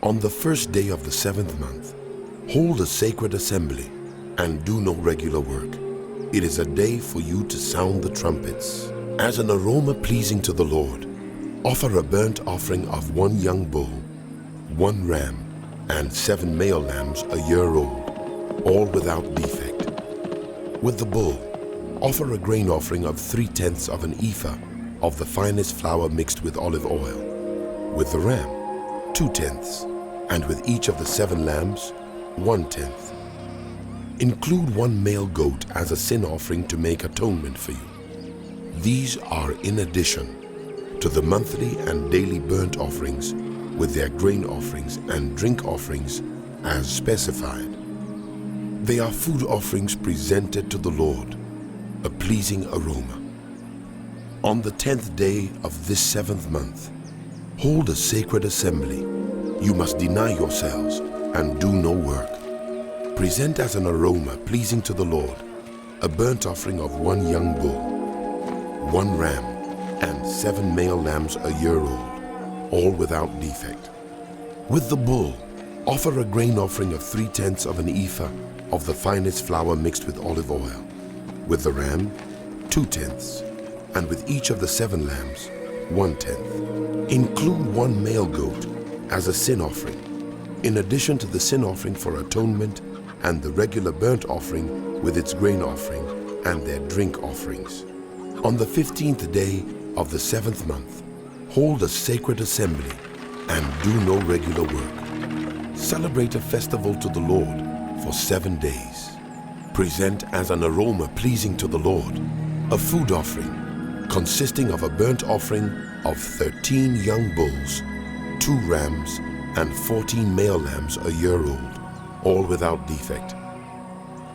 On the first day of the 7th month, hold a sacred assembly and do no regular work. It is a day for you to sound the trumpets. As an aroma pleasing to the Lord, offer a burnt offering of 1 young bull, 1 ram, and 7 male lambs a year old, all without defect. With the bull, offer a grain offering of 3/10 of an ephah of the finest flour mixed with olive oil. With the ram, 2/10, and with each of the 7 lambs, 1/10. Include 1 male goat as a sin offering to make atonement for you. These are in addition to the monthly and daily burnt offerings with their grain offerings and drink offerings as specified. They are food offerings presented to the Lord, a pleasing aroma. On the 10th day of this 7th month, hold a sacred assembly. You must deny yourselves and do no work. Present as an aroma pleasing to the Lord a burnt offering of 1 young bull, 1 ram, and 7 male lambs a year old, all without defect. With the bull, offer a grain offering of 3/10 of an ephah of the finest flour mixed with olive oil. With the ram, 2/10, and with each of the 7 lambs, 1/10. Include 1 male goat as a sin offering, in addition to the sin offering for atonement and the regular burnt offering with its grain offering and their drink offerings. On the 15th day of the 7th month, hold a sacred assembly and do no regular work. Celebrate a festival to the Lord for 7 days. Present as an aroma pleasing to the Lord a food offering consisting of a burnt offering of 13 young bulls, 2 rams, and 14 male lambs a year old, all without defect.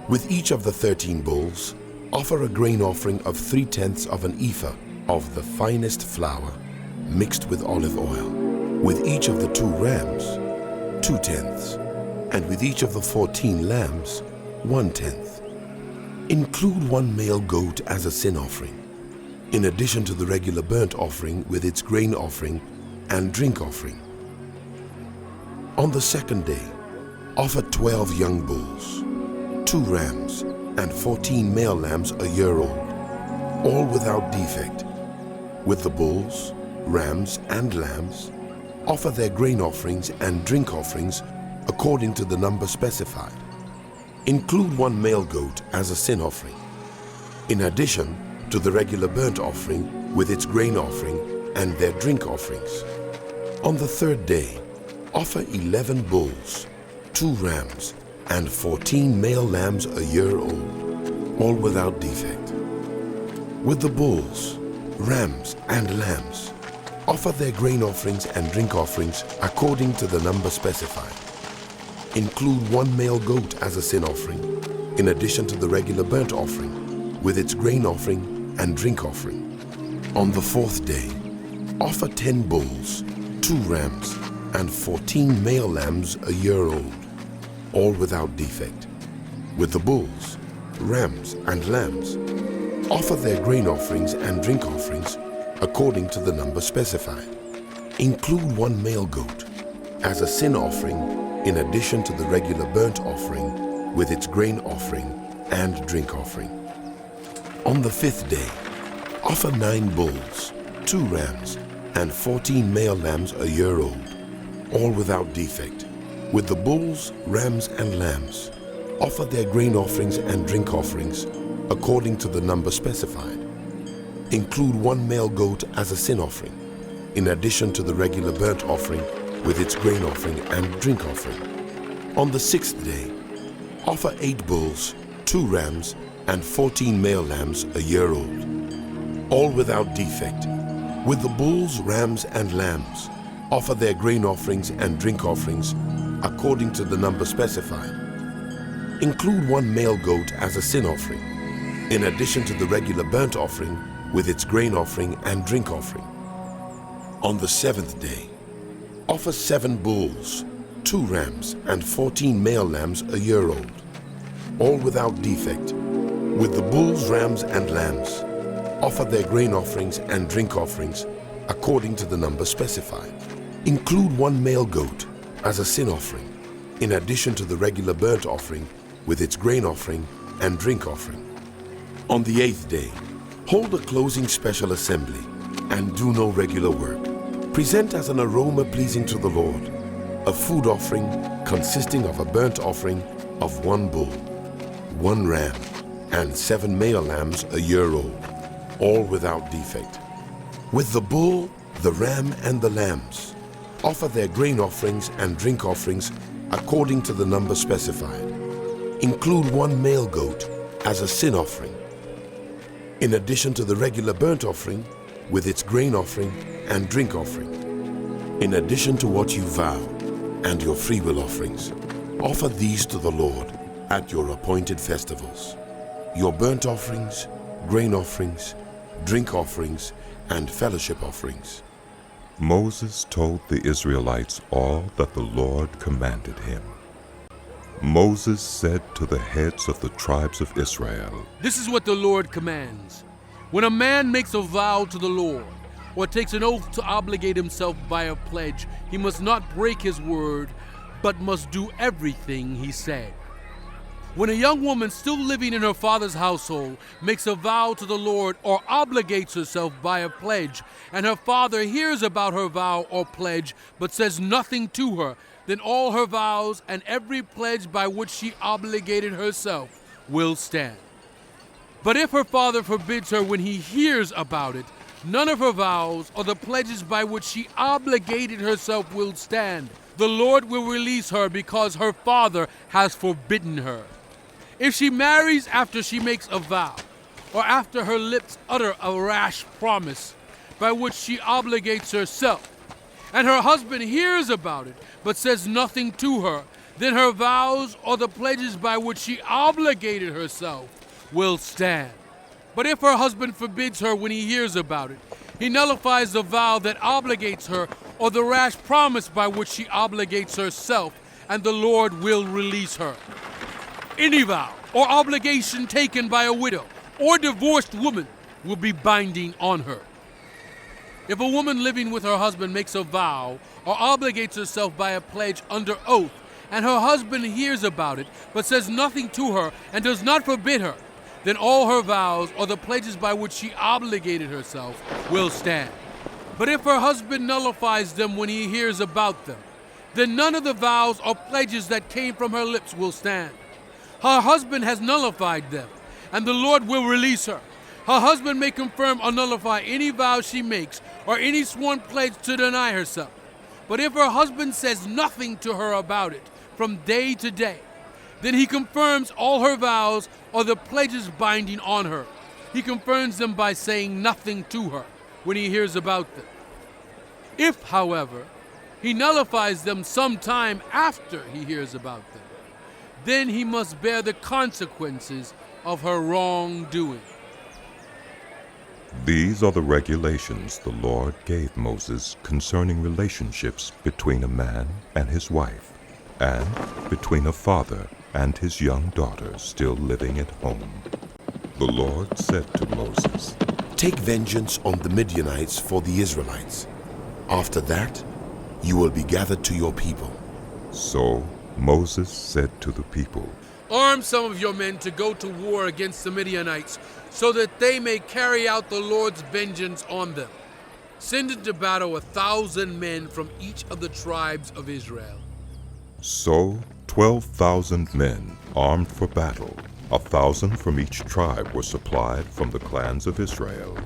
With each of the 13 bulls, offer a grain offering of 3/10 of an ephah of the finest flour mixed with olive oil. With each of the 2 rams, 2/10, and with each of the 14 lambs, 1/10. Include 1 male goat as a sin offering, in addition to the regular burnt offering with its grain offering and drink offering. On the 2nd day, offer 12 young bulls, 2 rams, and 14 male lambs a year old, all without defect. With the bulls, rams, and lambs, offer their grain offerings and drink offerings according to the number specified. Include 1 male goat as a sin offering, in addition to the regular burnt offering with its grain offering and their drink offerings. On the 3rd day, offer 11 bulls, 2 rams, and 14 male lambs a year old, all without defect. With the bulls, rams, and lambs, offer their grain offerings and drink offerings according to the number specified. Include 1 male goat as a sin offering, in addition to the regular burnt offering, with its grain offering and drink offering. On the 4th day, offer 10 bulls, 2 rams, and 14 male lambs a year old, all without defect. With the bulls, rams, and lambs, offer their grain offerings and drink offerings according to the number specified. Include 1 male goat as a sin offering in addition to the regular burnt offering with its grain offering and drink offering. On the 5th day, offer 9 bulls, 2 rams, and 14 male lambs a year old, all without defect. With the bulls, rams, and lambs, offer their grain offerings and drink offerings according to the number specified. Include 1 male goat as a sin offering, in addition to the regular burnt offering with its grain offering and drink offering. On the 6th day, offer 8 bulls, 2 rams, and 14 male lambs a year old, all without defect. With the bulls, rams, and lambs, offer their grain offerings and drink offerings according to the number specified. Include 1 male goat as a sin offering, in addition to the regular burnt offering with its grain offering and drink offering. On the 7th day, offer 7 bulls, 2 rams, and 14 male lambs a year old, all without defect. With the bulls, rams, and lambs, offer their grain offerings and drink offerings according to the number specified. Include 1 male goat as a sin offering, in addition to the regular burnt offering with its grain offering and drink offering. On the 8th day, hold a closing special assembly and do no regular work. Present as an aroma pleasing to the Lord a food offering consisting of a burnt offering of 1 bull, 1 ram, and 7 male lambs a year old, all without defect. With the bull, the ram, and the lambs, offer their grain offerings and drink offerings according to the number specified. Include 1 male goat as a sin offering, in addition to the regular burnt offering with its grain offering and drink offering. In addition to what you vow and your freewill offerings, offer these to the Lord at your appointed festivals. Your burnt offerings, grain offerings, drink offerings, and fellowship offerings. Moses told the Israelites all that the Lord commanded him. Moses said to the heads of the tribes of Israel, "This is what the Lord commands. When a man makes a vow to the Lord, or takes an oath to obligate himself by a pledge, he must not break his word, but must do everything he said. When a young woman still living in her father's household makes a vow to the Lord or obligates herself by a pledge, and her father hears about her vow or pledge but says nothing to her, then all her vows and every pledge by which she obligated herself will stand. But if her father forbids her when he hears about it, none of her vows or the pledges by which she obligated herself will stand. The Lord will release her because her father has forbidden her. If she marries after she makes a vow, or after her lips utter a rash promise by which she obligates herself, and her husband hears about it but says nothing to her, then her vows or the pledges by which she obligated herself will stand. But if her husband forbids her when he hears about it, he nullifies the vow that obligates her or the rash promise by which she obligates herself, and the Lord will release her. Any vow or obligation taken by a widow or divorced woman will be binding on her. If a woman living with her husband makes a vow or obligates herself by a pledge under oath, and her husband hears about it but says nothing to her and does not forbid her, then all her vows or the pledges by which she obligated herself will stand. But if her husband nullifies them when he hears about them, then none of the vows or pledges that came from her lips will stand. Her husband has nullified them, and the Lord will release her. Her husband may confirm or nullify any vow she makes or any sworn pledge to deny herself. But if her husband says nothing to her about it from day to day, then he confirms all her vows or the pledges binding on her. He confirms them by saying nothing to her when he hears about them. If, however, he nullifies them sometime after he hears about them, then he must bear the consequences of her wrongdoing. These are the regulations the Lord gave Moses concerning relationships between a man and his wife, and between a father and his young daughter still living at home. The Lord said to Moses, "Take vengeance on the Midianites for the Israelites. After that, you will be gathered to your people." So Moses said to the people, Arm some of your men to go to war against the Midianites, so that they may carry out the Lord's vengeance on them. Send into battle 1,000 men from each of the tribes of Israel. So 12,000 men armed for battle, 1,000 from each tribe, were supplied from the clans of Israel.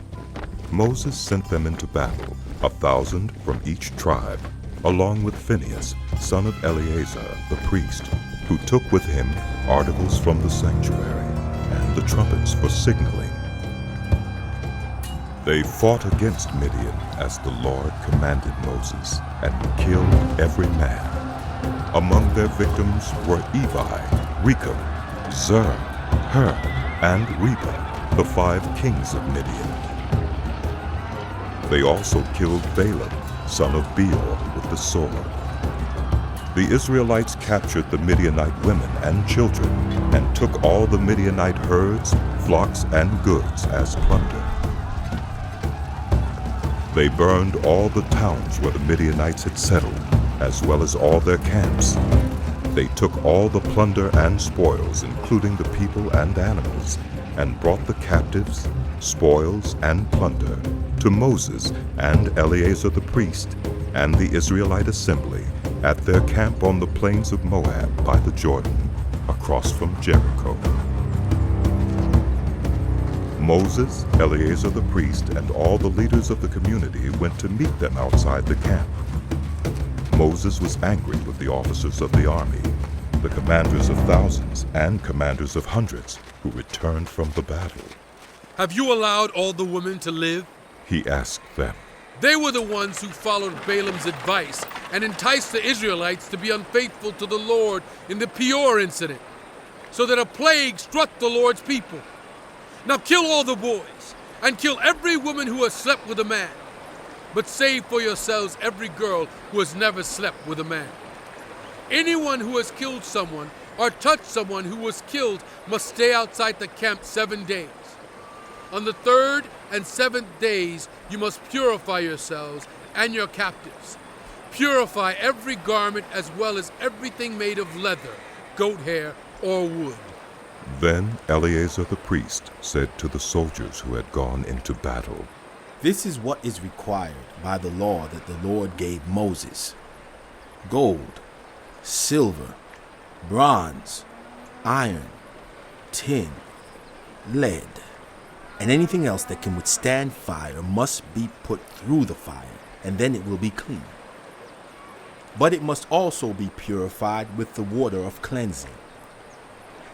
Moses sent them into battle, 1,000 from each tribe, along with Phinehas, son of Eleazar, the priest, who took with him articles from the sanctuary and the trumpets for signaling. They fought against Midian as the Lord commanded Moses, and killed every man. Among their victims were Evi, Rechab, Zur, Hur, and Reba, the 5 kings of Midian. They also killed Balaam, son of Beor, with the sword. The Israelites captured the Midianite women and children, and took all the Midianite herds, flocks, and goods as plunder. They burned all the towns where the Midianites had settled, as well as all their camps. They took all the plunder and spoils, including the people and animals, and brought the captives, spoils, and plunder to Moses and Eleazar the priest and the Israelite assembly at their camp on the plains of Moab by the Jordan, across from Jericho. Moses, Eleazar the priest, and all the leaders of the community went to meet them outside the camp. Moses was angry with the officers of the army, the commanders of thousands and commanders of hundreds, who returned from the battle. Have you allowed all the women to live? He asked them. They were the ones who followed Balaam's advice and enticed the Israelites to be unfaithful to the Lord in the Peor incident, so that a plague struck the Lord's people. Now kill all the boys, and kill every woman who has slept with a man, but save for yourselves every girl who has never slept with a man. Anyone who has killed someone or touched someone who was killed must stay outside the camp 7 days. On the 3rd and 7th days you must purify yourselves and your captives. Purify every garment as well as everything made of leather, goat hair, or wood. Then Eleazar the priest said to the soldiers who had gone into battle, This is what is required by the law that the Lord gave Moses: gold, silver, bronze, iron, tin, lead, and anything else that can withstand fire must be put through the fire, and then it will be clean. But it must also be purified with the water of cleansing.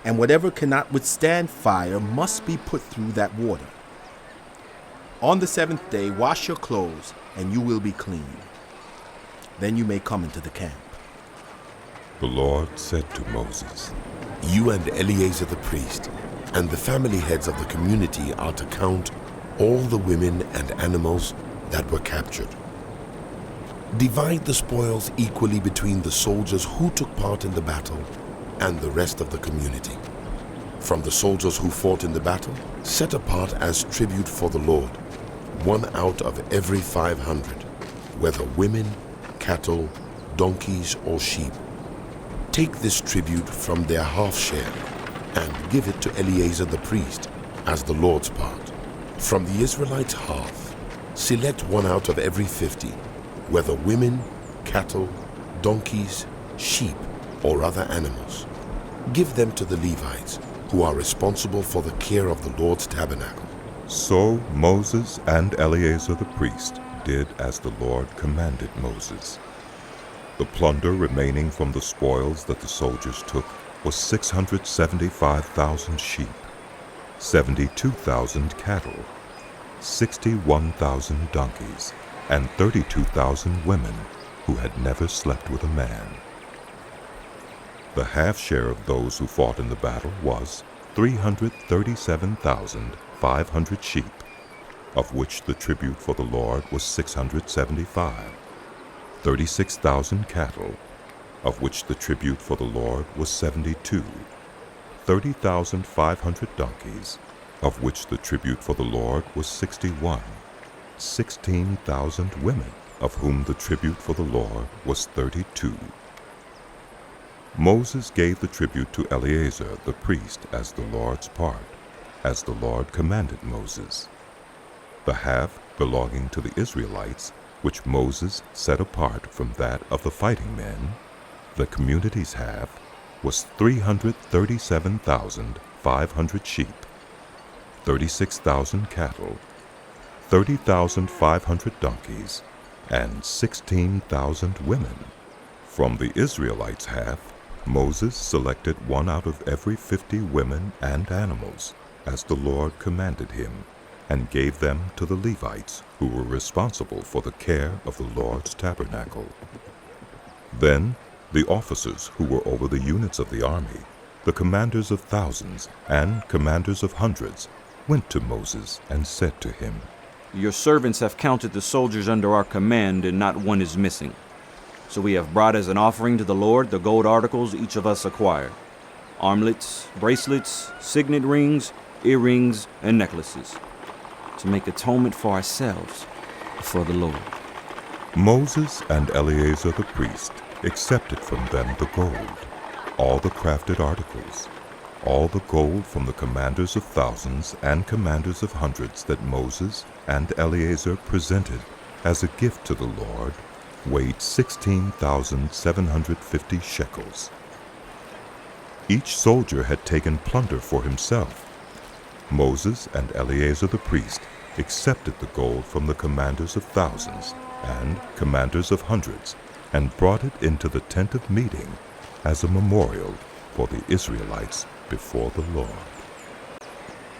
And whatever cannot withstand fire must be put through that water. On the 7th day, wash your clothes, and you will be clean. Then you may come into the camp. The Lord said to Moses, You and Eleazar the priest and the family heads of the community are to count all the women and animals that were captured. Divide the spoils equally between the soldiers who took part in the battle and the rest of the community. From the soldiers who fought in the battle, set apart as tribute for the Lord 1 out of every 500, whether women, cattle, donkeys, or sheep. Take this tribute from their half share and give it to Eleazar the priest as the Lord's part. From the Israelites' half, select 1 out of every 50, whether women, cattle, donkeys, sheep, or other animals. Give them to the Levites, who are responsible for the care of the Lord's tabernacle. So Moses and Eleazar the priest did as the Lord commanded Moses. The plunder remaining from the spoils that the soldiers took was 675,000 sheep, 72,000 cattle, 61,000 donkeys, and 32,000 women who had never slept with a man. The half share of those who fought in the battle was 337,500 sheep, of which the tribute for the Lord was 675, 36,000 cattle, of which the tribute for the Lord was 72, 30,500 donkeys, of which the tribute for the Lord was 61, 16,000 women, of whom the tribute for the Lord was 32. Moses gave the tribute to Eleazar the priest as the Lord's part, as the Lord commanded Moses. The half belonging to the Israelites, which Moses set apart from that of the fighting men, the community's half, was 337,500 sheep, 36,000 cattle, 30,500 donkeys, and 16,000 women. From the Israelites' half, Moses selected 1 out of every 50 women and animals, as the Lord commanded him, and gave them to the Levites, who were responsible for the care of the Lord's tabernacle. Then the officers who were over the units of the army, the commanders of thousands and commanders of hundreds, went to Moses and said to him, Your servants have counted the soldiers under our command, and not one is missing. So we have brought as an offering to the Lord the gold articles each of us acquired: armlets, bracelets, signet rings, earrings, and necklaces, to make atonement for ourselves before the Lord. Moses and Eleazar the priest accepted from them the gold, all the crafted articles, all the gold from the commanders of thousands and commanders of hundreds that Moses and Eleazar presented as a gift to the Lord, weighed 16,750 shekels. Each soldier had taken plunder for himself. Moses and Eleazar the priest accepted the gold from the commanders of thousands and commanders of hundreds, and brought it into the tent of meeting as a memorial for the Israelites before the Lord.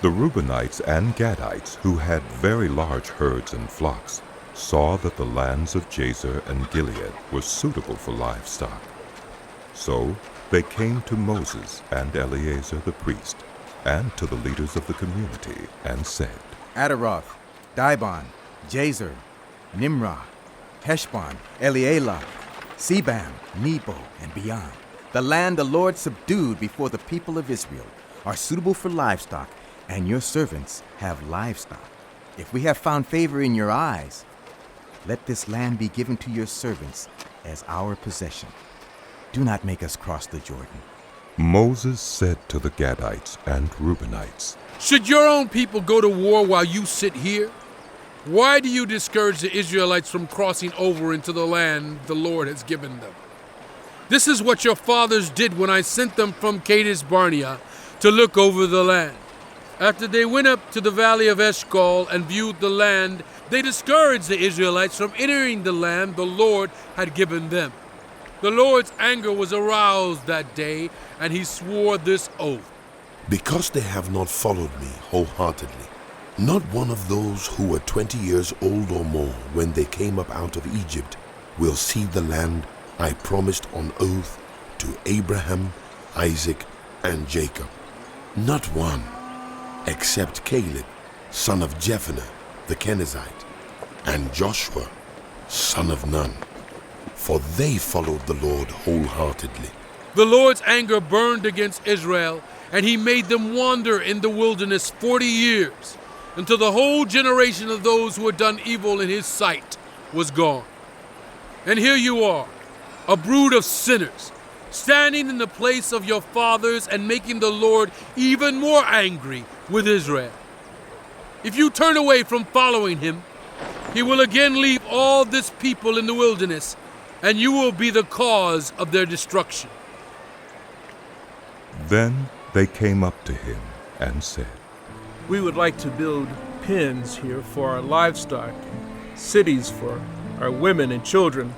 The Reubenites and Gadites, who had very large herds and flocks, saw that the lands of Jazer and Gilead were suitable for livestock. So they came to Moses and Eleazar the priest, and to the leaders of the community, and said, Adaroth, Dibon, Jazer, Nimrah, Heshbon, Elealah, Sebam, Nebo, and beyond. The land the Lord subdued before the people of Israel are suitable for livestock, and your servants have livestock. If we have found favor in your eyes, let this land be given to your servants as our possession. Do not make us cross the Jordan. Moses said to the Gadites and Reubenites, Should your own people go to war while you sit here? Why do you discourage the Israelites from crossing over into the land the Lord has given them? This is what your fathers did when I sent them from Kadesh Barnea to look over the land. After they went up to the valley of Eshcol and viewed the land, they discouraged the Israelites from entering the land the Lord had given them. The Lord's anger was aroused that day, and he swore this oath. Because they have not followed me wholeheartedly, not one of those who were 20 years old or more when they came up out of Egypt will see the land I promised on oath to Abraham, Isaac, and Jacob. Not one, except Caleb, son of Jephunneh the Kenizzite, and Joshua, son of Nun, for they followed the Lord wholeheartedly. The Lord's anger burned against Israel, and he made them wander in the wilderness 40 years, until the whole generation of those who had done evil in his sight was gone. And here you are, a brood of sinners, standing in the place of your fathers and making the Lord even more angry with Israel. If you turn away from following him, he will again leave all this people in the wilderness, and you will be the cause of their destruction. Then they came up to him and said, We would like to build pens here for our livestock, cities for our women and children,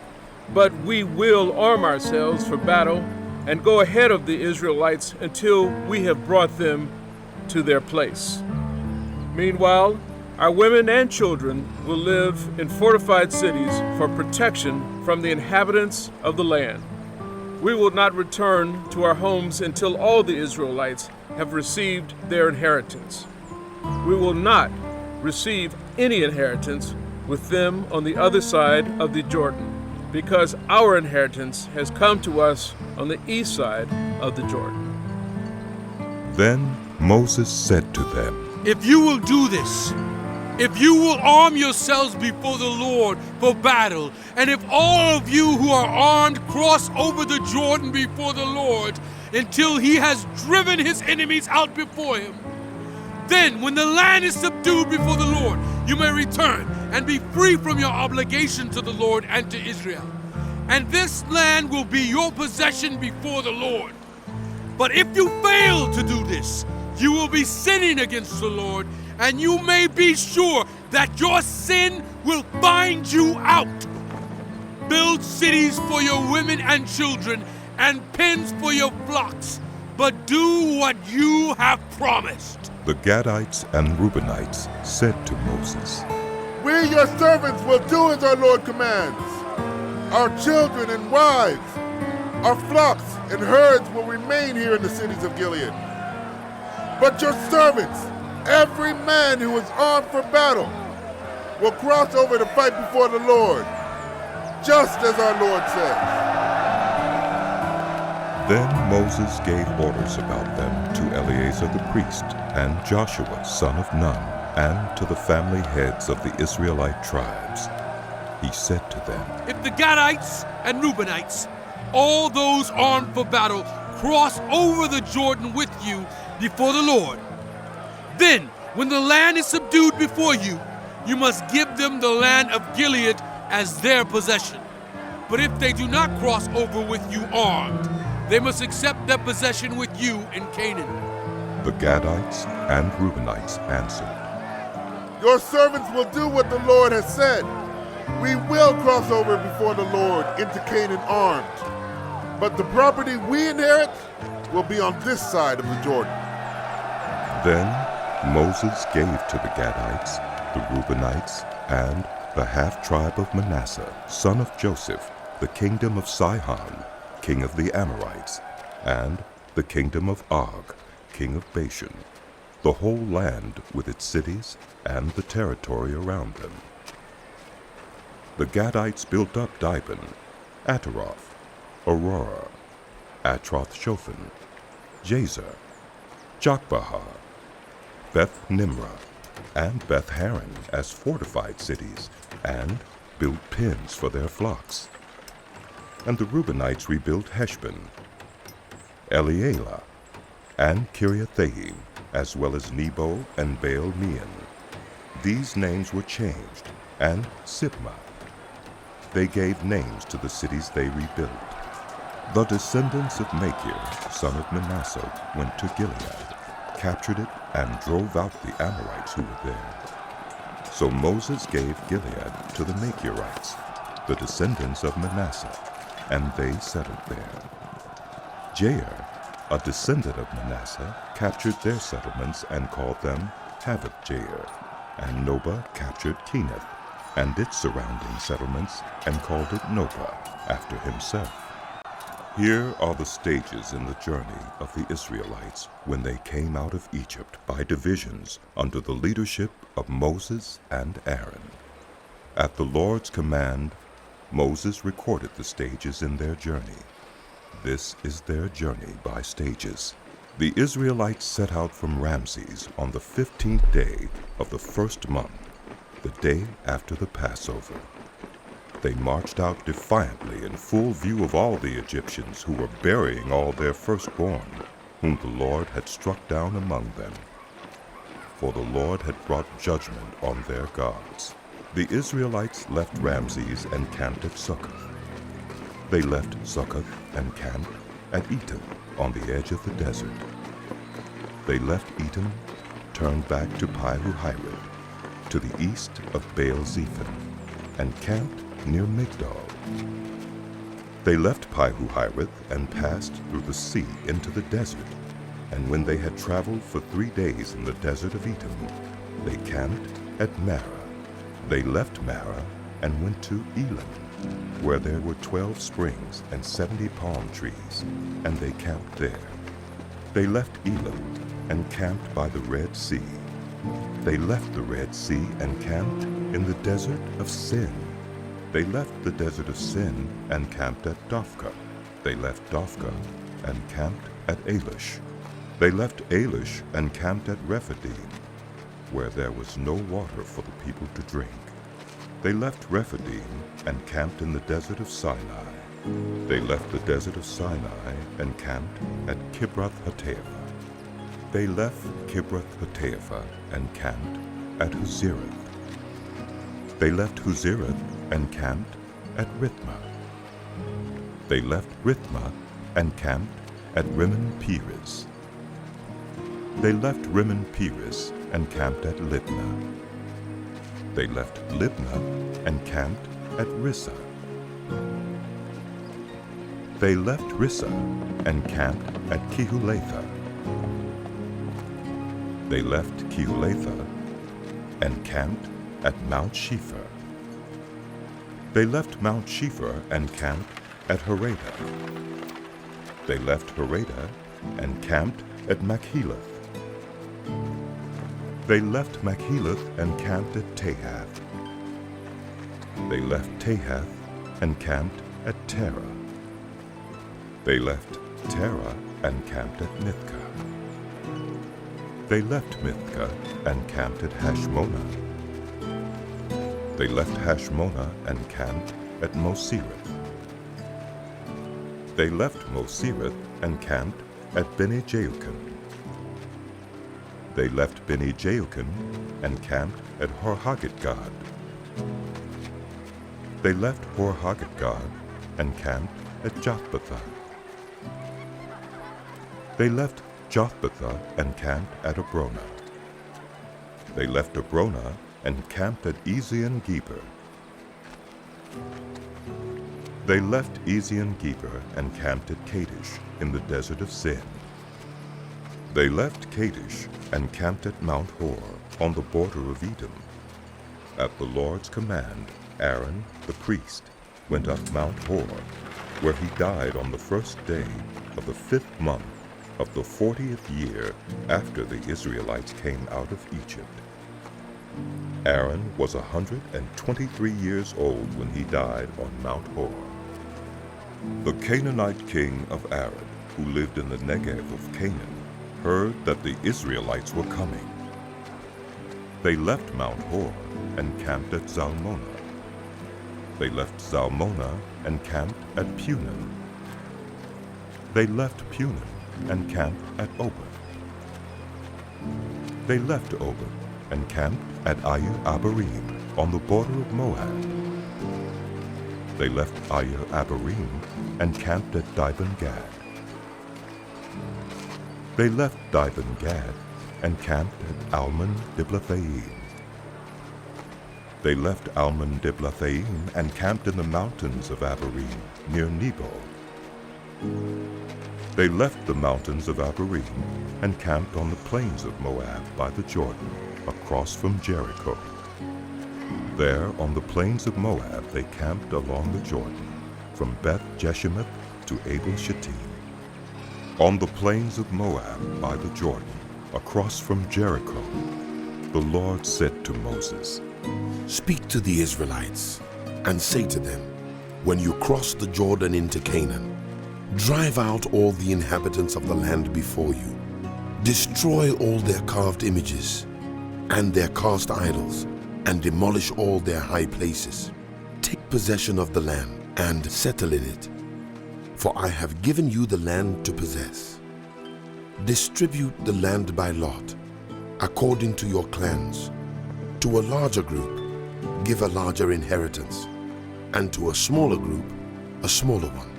but we will arm ourselves for battle and go ahead of the Israelites until we have brought them to their place. Meanwhile, our women and children will live in fortified cities for protection from the inhabitants of the land. We will not return to our homes until all the Israelites have received their inheritance. We will not receive any inheritance with them on the other side of the Jordan, because our inheritance has come to us on the east side of the Jordan. Then Moses said to them, If you will do this, if you will arm yourselves before the Lord for battle, and if all of you who are armed cross over the Jordan before the Lord until he has driven his enemies out before him, then when the land is subdued before the Lord, you may return and be free from your obligation to the Lord and to Israel. And this land will be your possession before the Lord. But if you fail to do this, you will be sinning against the Lord, and you may be sure that your sin will find you out. Build cities for your women and children, and pens for your flocks, but do what you have promised. The Gadites and Reubenites said to Moses, We, your servants, will do as our Lord commands. Our children and wives, our flocks and herds will remain here in the cities of Gilead. But your servants, every man who is armed for battle, will cross over to fight before the Lord, just as our Lord says. Then Moses gave orders about them to Eleazar the priest and Joshua son of Nun, and to the family heads of the Israelite tribes. He said to them, If the Gadites and Reubenites, all those armed for battle, cross over the Jordan with you before the Lord, then when the land is subdued before you, you must give them the land of Gilead as their possession. But if they do not cross over with you armed, they must accept their possession with you in Canaan. The Gadites and Reubenites answered, Your servants will do what the Lord has said. We will cross over before the Lord into Canaan armed. But the property we inherit will be on this side of the Jordan. Then Moses gave to the Gadites, the Reubenites, and the half-tribe of Manasseh, son of Joseph, the kingdom of Sihon, king of the Amorites, and the kingdom of Og, king of Bashan, the whole land with its cities and the territory around them. The Gadites built up Dibon, Ataroth, Aurora, Atroth-Shophan, Jazer, Jokbahar, Beth-Nimrah, and Beth-Haran as fortified cities, and built pens for their flocks. And the Reubenites rebuilt Heshbon, Elealeh, and Kiriathaim, as well as Nebo and Baal-Meon. These names were changed, and Sibmah. They gave names to the cities they rebuilt. The descendants of Machir, son of Manasseh, went to Gilead, captured it, and drove out the Amorites who were there. So Moses gave Gilead to the Machirites, the descendants of Manasseh, and they settled there. Jair, a descendant of Manasseh, captured their settlements and called them Havoth-Jair, and Nobah captured Kenath and its surrounding settlements and called it Nobah after himself. Here are the stages in the journey of the Israelites when they came out of Egypt by divisions under the leadership of Moses and Aaron. At the Lord's command, Moses recorded the stages in their journey. This is their journey by stages. The Israelites set out from Ramses on the 15th day of the first month, the day after the Passover. They marched out defiantly in full view of all the Egyptians who were burying all their firstborn, whom the Lord had struck down among them. For the Lord had brought judgment on their gods. The Israelites left Ramses and camped at Succoth. They left Succoth and camped at Etam on the edge of the desert. They left Etam, turned back to Pi-hahiroth, to the east of Baal-zephon, and camped near Migdol. They left Pi-hahiroth and passed through the sea into the desert, and when they had traveled for 3 days in the desert of Etam, they camped at Marah. They left Marah and went to Elim, where there were 12 springs and 70 palm trees, and they camped there. They left Elim and camped by the Red Sea. They left the Red Sea and camped in the desert of Sin. They left the desert of Sin and camped at Dophkah. They left Dophkah and camped at Elish. They left Elish and camped at Rephidim, where there was no water for the people to drink. They left Rephidim and camped in the desert of Sinai. They left the desert of Sinai and camped at Kibroth-Hattaavah. They left Kibroth-Hattaavah and camped at Huzirath. They left Huzirath and camped at Rithmah. They left Rithmah and camped at Rimmon-Perez. They left Rimmon-Perez and camped at Libnah. They left Libnah and camped at Rissah. They left Rissah and camped at Kehulatha. They left Kehulatha and camped at Mount Shephar. They left Mount Shephar and camped at Harada. They left Harada and camped at Machelath. They left Machelath and camped at Tahath. They left Tahath and camped at Terah. They left Terah and camped at Mithkah. They left Mithkah and camped at Hashmonah. They left Hashmonah and camped at Mosireth. They left Mosireth and camped at Bene-Jaokan. They left Bene-Jaokan and camped at Hor-Haggidgad. They left Hor-Haggidgad and camped at Jothbatha. They left Jothbatha and camped at Abrona. They left Abrona and camped at Ezion-Geber. They left Ezion-Geber and camped at Kadesh in the desert of Zin. They left Kadesh and camped at Mount Hor on the border of Edom. At the Lord's command, Aaron, the priest, went up Mount Hor, where he died on the first day of the 5th month of the 40th year after the Israelites came out of Egypt. Aaron was 123 years old when he died on Mount Hor. The Canaanite king of Arad, who lived in the Negev of Canaan, heard that the Israelites were coming. They left Mount Hor and camped at Zalmonah. They left Zalmonah and camped at Punon. They left Punon and camped at Obed. They left Obed and camped at Ayer-Abarim on the border of Moab. They left Ayer-Abarim and camped at Dibon-Gad. They left Dibon-Gad and camped at Almon-Diblathaim. They left Almon-Diblathaim and camped in the mountains of Abarim near Nebo. They left the mountains of Abarim and camped on the plains of Moab by the Jordan, across from Jericho. There on the plains of Moab they camped along the Jordan, from Beth-Jeshimoth to Abel-Shittim. On the plains of Moab by the Jordan, across from Jericho, the Lord said to Moses, Speak to the Israelites and say to them, when you cross the Jordan into Canaan, drive out all the inhabitants of the land before you. Destroy all their carved images and their cast idols, and demolish all their high places. Take possession of the land and settle in it, for I have given you the land to possess. Distribute the land by lot, according to your clans. To a larger group, give a larger inheritance, and to a smaller group, a smaller one.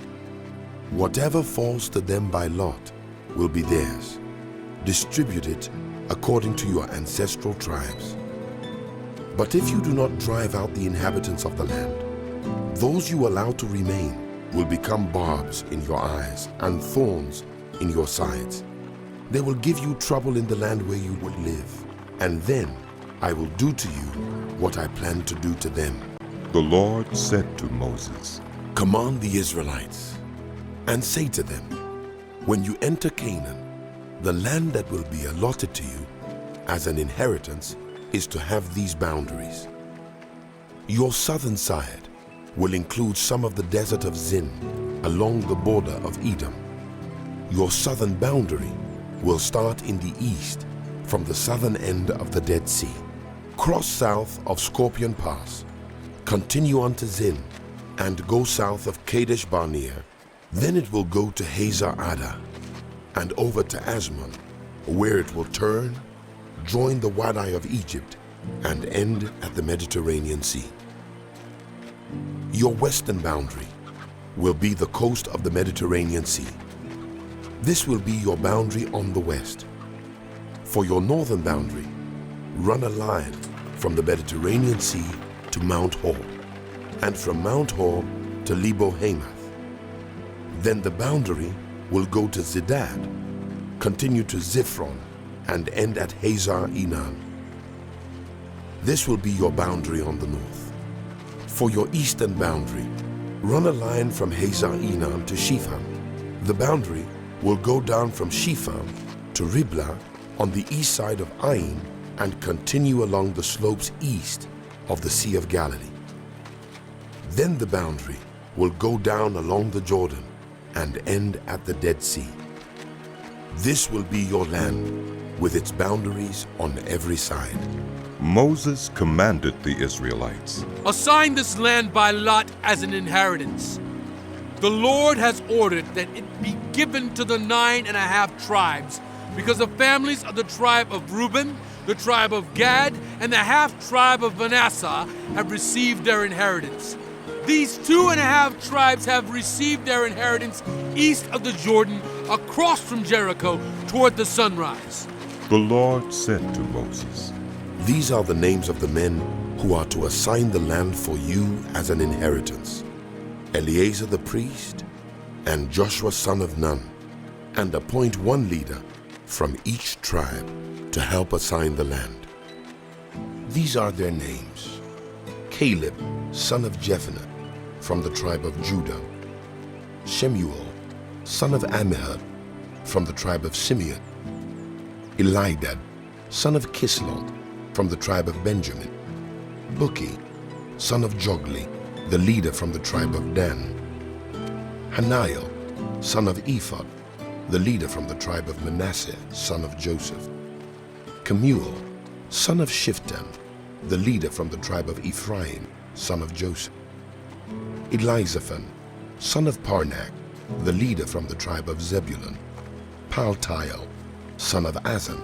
Whatever falls to them by lot will be theirs. Distribute it according to your ancestral tribes. But if you do not drive out the inhabitants of the land, those you allow to remain will become barbs in your eyes and thorns in your sides. They will give you trouble in the land where you would live, and then I will do to you what I plan to do to them. The Lord said to Moses, Command the Israelites and say to them, when you enter Canaan, the land that will be allotted to you as an inheritance is to have these boundaries. Your southern side will include some of the desert of Zin along the border of Edom. Your southern boundary will start in the east from the southern end of the Dead Sea. Cross south of Scorpion Pass, continue on to Zin, and go south of Kadesh Barnea. Then it will go to Hazar Adda and over to Asmon, where it will turn, join the Wadi of Egypt, and end at the Mediterranean Sea. Your western boundary will be the coast of the Mediterranean Sea. This will be your boundary on the west. For your northern boundary, run a line from the Mediterranean Sea to Mount Hor, and from Mount Hor to Lebo-Hamath. Then the boundary will go to Zedad, continue to Ziphron, and end at Hazar Enan. This will be your boundary on the north. For your eastern boundary, run a line from Hazar Enan to Shepham. The boundary will go down from Shepham to Riblah on the east side of Ain and continue along the slopes east of the Sea of Galilee. Then the boundary will go down along the Jordan and end at the Dead Sea. This will be your land with its boundaries on every side. Moses commanded the Israelites, Assign this land by lot as an inheritance. The Lord has ordered that it be given to the 9.5 tribes, because the families of the tribe of Reuben, the tribe of Gad, and the half-tribe of Manasseh have received their inheritance. These 2.5 tribes have received their inheritance east of the Jordan, across from Jericho, toward the sunrise. The Lord said to Moses, These are the names of the men who are to assign the land for you as an inheritance: Eleazar the priest, and Joshua son of Nun, and appoint one leader from each tribe to help assign the land. These are their names: Caleb, son of Jephunneh, from the tribe of Judah; Shemuel, son of Ammihud, from the tribe of Simeon; Elidad, son of Kislon, from the tribe of Benjamin; Bukki, son of Jogli, the leader from the tribe of Dan; Hananiel, son of Ephod, the leader from the tribe of Manasseh, son of Joseph; Kemuel, son of Shiftan, the leader from the tribe of Ephraim, son of Joseph; Elizaphan, son of Parnak, the leader from the tribe of Zebulun; Paltiel, son of Azan,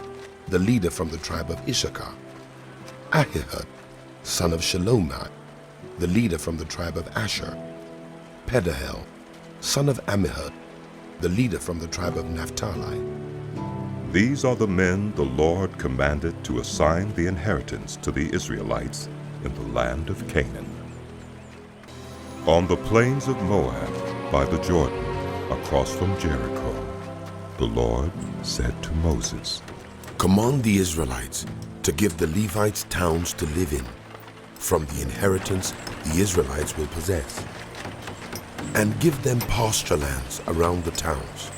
the leader from the tribe of Issachar; Ahihud, son of Shelomith, the leader from the tribe of Asher; Pedahel, son of Ammihud, the leader from the tribe of Naphtali. These are the men the Lord commanded to assign the inheritance to the Israelites in the land of Canaan. On the plains of Moab, by the Jordan, across from Jericho, the Lord said to Moses, Command the Israelites to give the Levites towns to live in, from the inheritance the Israelites will possess, and give them pasture lands around the towns.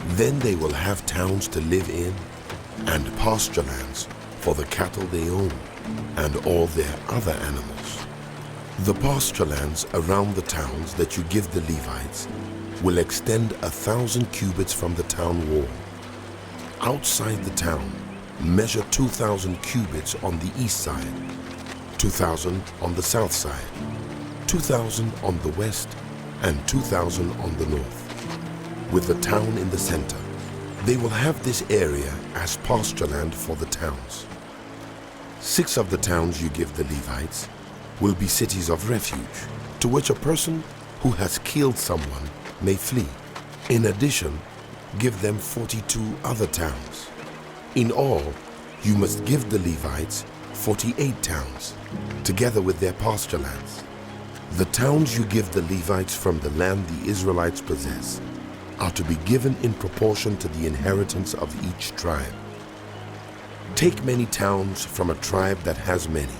Then they will have towns to live in, and pasture lands for the cattle they own, and all their other animals. The pasture lands around the towns that you give the Levites will extend 1,000 cubits from the town wall. Outside the town, measure 2,000 cubits on the east side, 2,000 on the south side, 2,000 on the west, and 2,000 on the north, with the town in the center. They will have this area as pasture land for the towns. 6 of the towns you give the Levites will be cities of refuge, to which a person who has killed someone may flee. In addition, give them 42 other towns. In all, you must give the Levites 48 towns, together with their pasture lands. The towns you give the Levites from the land the Israelites possess are to be given in proportion to the inheritance of each tribe. Take many towns from a tribe that has many,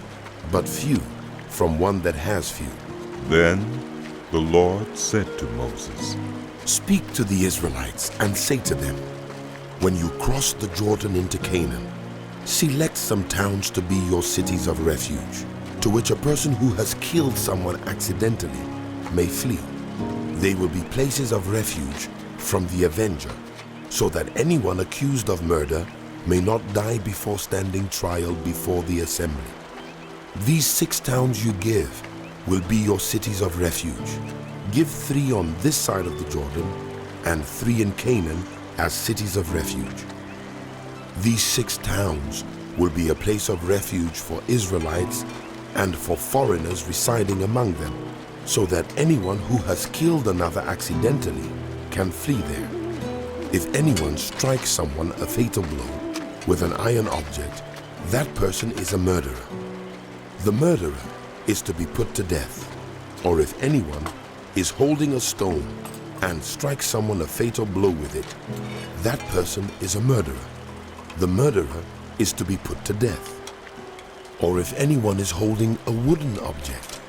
but few from one that has few. Then the Lord said to Moses, Speak to the Israelites and say to them, When you cross the Jordan into Canaan, select some towns to be your cities of refuge, to which a person who has killed someone accidentally may flee. They will be places of refuge from the avenger, so that anyone accused of murder may not die before standing trial before the assembly. These 6 towns you give will be your cities of refuge. Give 3 on this side of the Jordan, and 3 in Canaan as cities of refuge. These 6 towns will be a place of refuge for Israelites and for foreigners residing among them, so that anyone who has killed another accidentally can flee there. If anyone strikes someone a fatal blow with an iron object, that person is a murderer. The murderer is to be put to death. Or if anyone is holding a stone and strikes someone a fatal blow with it, that person is a murderer. The murderer is to be put to death. Or if anyone is holding a wooden object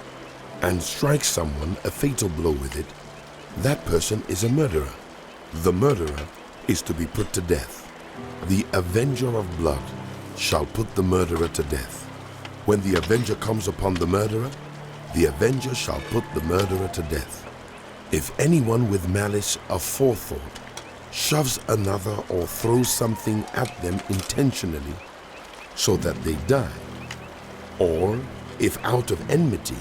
and strikes someone a fatal blow with it, that person is a murderer. The murderer is to be put to death. The avenger of blood shall put the murderer to death. When the avenger comes upon the murderer, the avenger shall put the murderer to death. If anyone with malice aforethought shoves another or throws something at them intentionally so that they die, Or, if out of enmity,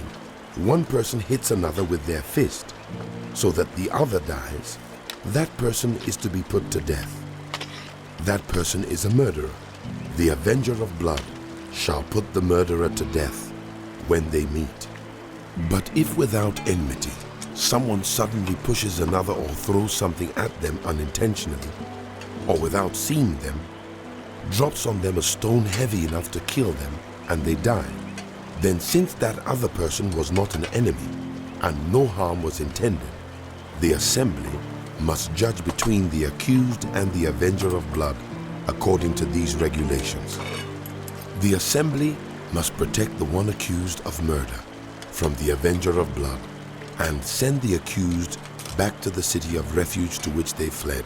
one person hits another with their fist, so that the other dies, that person is to be put to death. That person is a murderer. The avenger of blood shall put the murderer to death when they meet. But if without enmity, someone suddenly pushes another or throws something at them unintentionally, or without seeing them, drops on them a stone heavy enough to kill them, and they die, then since that other person was not an enemy, and no harm was intended, the assembly must judge between the accused and the avenger of blood, according to these regulations. The assembly must protect the one accused of murder from the avenger of blood, and send the accused back to the city of refuge to which they fled.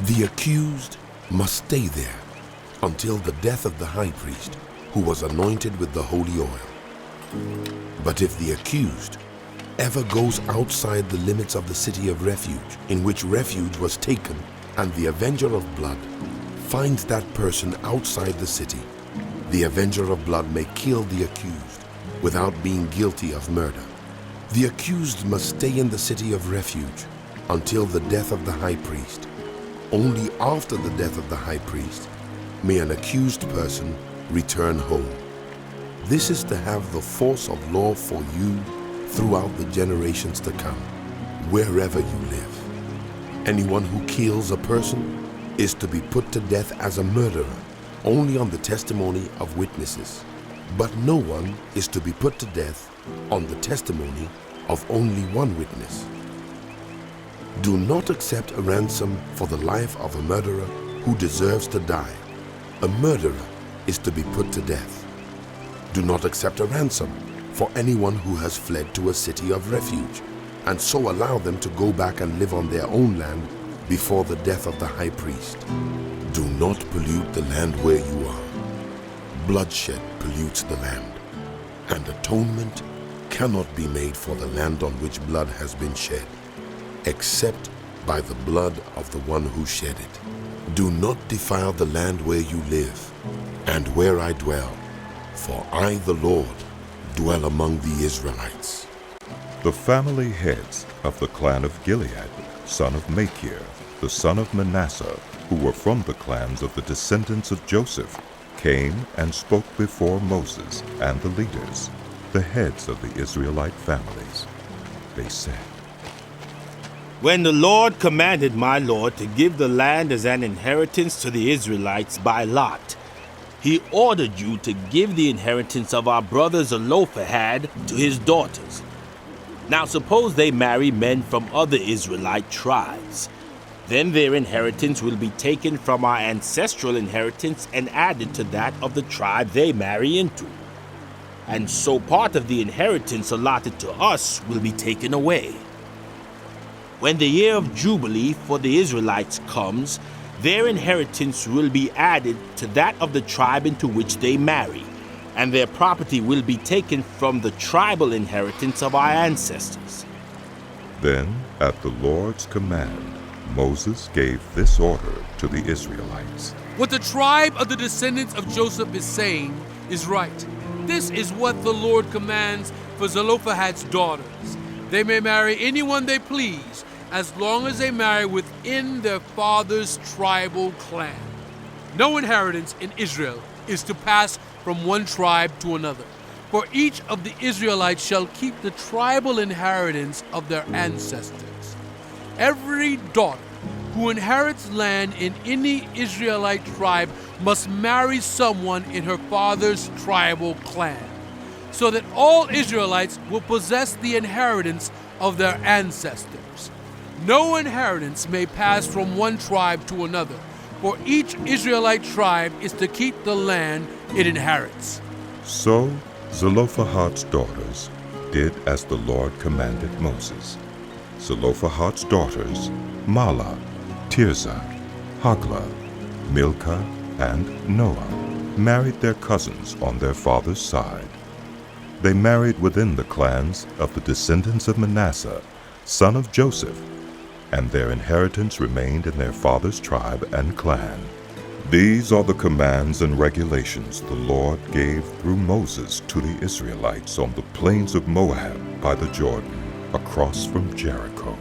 The accused must stay there until the death of the high priest, who was anointed with the holy oil. But if the accused ever goes outside the limits of the city of refuge, in which refuge was taken, and the avenger of blood finds that person outside the city, the avenger of blood may kill the accused without being guilty of murder. The accused must stay in the city of refuge until the death of the high priest. Only after the death of the high priest may an accused person return home. This is to have the force of law for you throughout the generations to come, wherever you live. Anyone who kills a person is to be put to death as a murderer, only on the testimony of witnesses. But no one is to be put to death on the testimony of only one witness. Do not accept a ransom for the life of a murderer who deserves to die. A murderer is to be put to death. Do not accept a ransom for anyone who has fled to a city of refuge, and so allow them to go back and live on their own land before the death of the high priest. Do not pollute the land where you are. Bloodshed pollutes the land, and atonement cannot be made for the land on which blood has been shed, except by the blood of the one who shed it. Do not defile the land where you live, and where I dwell, for I, the Lord, dwell among the Israelites. The family heads of the clan of Gilead, son of Machir, the son of Manasseh, who were from the clans of the descendants of Joseph, came and spoke before Moses and the leaders, the heads of the Israelite families. They said, When the Lord commanded my Lord to give the land as an inheritance to the Israelites by lot, he ordered you to give the inheritance of our brother Zelophehad to his daughters. Now suppose they marry men from other Israelite tribes. Then their inheritance will be taken from our ancestral inheritance and added to that of the tribe they marry into. And so part of the inheritance allotted to us will be taken away. When the year of Jubilee for the Israelites comes, their inheritance will be added to that of the tribe into which they marry, and their property will be taken from the tribal inheritance of our ancestors. Then, at the Lord's command, Moses gave this order to the Israelites. What the tribe of the descendants of Joseph is saying is right. This is what the Lord commands for Zelophehad's daughters. They may marry anyone they please, as long as they marry within their father's tribal clan. No inheritance in Israel is to pass from one tribe to another, for each of the Israelites shall keep the tribal inheritance of their ancestors. Every daughter who inherits land in any Israelite tribe must marry someone in her father's tribal clan, so that all Israelites will possess the inheritance of their ancestors. No inheritance may pass from one tribe to another, for each Israelite tribe is to keep the land it inherits. So Zelophehad's daughters did as the Lord commanded Moses. Zelophehad's daughters, Mahlah, Tirzah, Hoglah, Milcah, and Noah, married their cousins on their father's side. They married within the clans of the descendants of Manasseh, son of Joseph, and their inheritance remained in their father's tribe and clan. These are the commands and regulations the Lord gave through Moses to the Israelites on the plains of Moab by the Jordan, across from Jericho.